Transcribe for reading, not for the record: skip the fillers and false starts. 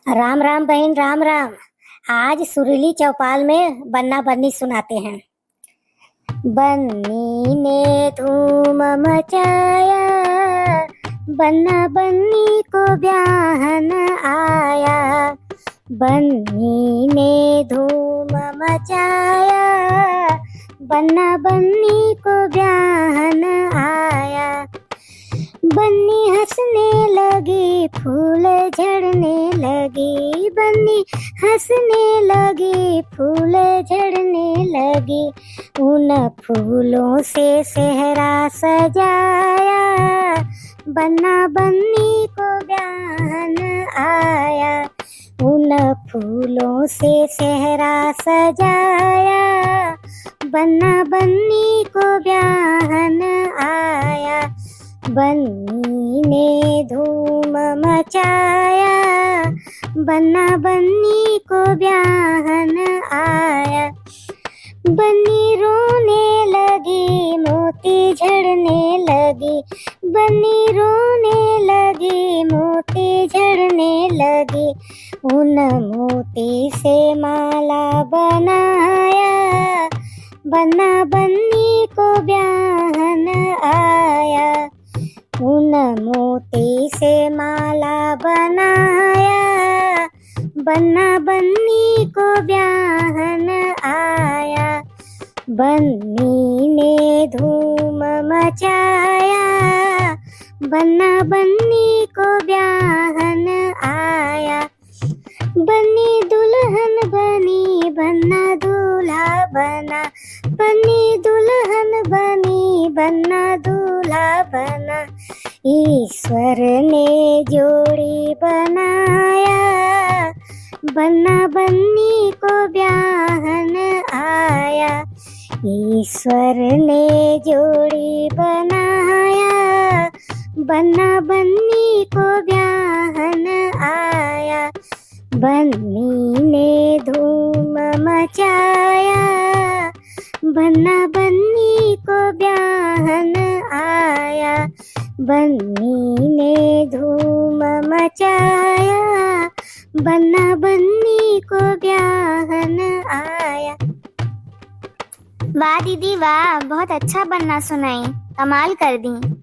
राम राम बहन, राम राम। आज सुरीली चौपाल में बन्ना बन्नी सुनाते हैं। बन्नी ने धूम मचाया, बन्ना बन्नी को ब्याहन आया। बन्नी ने धूम मचाया, बन्ना बन्नी को ब्याहन आया। बन्नी हंसने लगी, फूल झड़ने लगी। बन्नी हंसने लगी, फूल झड़ने लगी। उन फूलों से सेहरा सजाया, बन्ना बन्नी को ब्याहन आया। उन फूलों से सेहरा सजाया, बन्ना बन्नी को ब्याहन आया। बन्नी ने धूम मचाया, बन्ना बन्नी को ब्याहन आया। बन्नी रोने लगी, मोती झड़ने लगी। बन्नी रोने लगी, मोती झड़ने लगी। उन मोती से माला बनाया, बन्ना बन्नी को ब्याहन आया। उन मोती से माला बनाया, बन्ना बन्नी को ब्याहन आया। बन्नी ने धूम मचाया, बन्ना बन्नी को ब्याहन आया। बन्नी दुल्हन बनी, बन्ना दूल्हा बना। बन्नी दुल्हन बनी, बन्ना दूल्हा बना। ईश्वर ने जोड़ी बनाया, बन्ना बन्नी को ब्याहन आया। ईश्वर ने जोड़ी बनाया, बन्ना बन्नी को ब्याहन आया। बन्नी ने धूम मचाया, बन्ना बन्नी को ब्याहन आया। बन्नी ने धूम मचाया, बन्ना बन्नी को ब्याहन आया। वाह दीदी वाह, बहुत अच्छा बन्ना सुनाई, कमाल कर दी।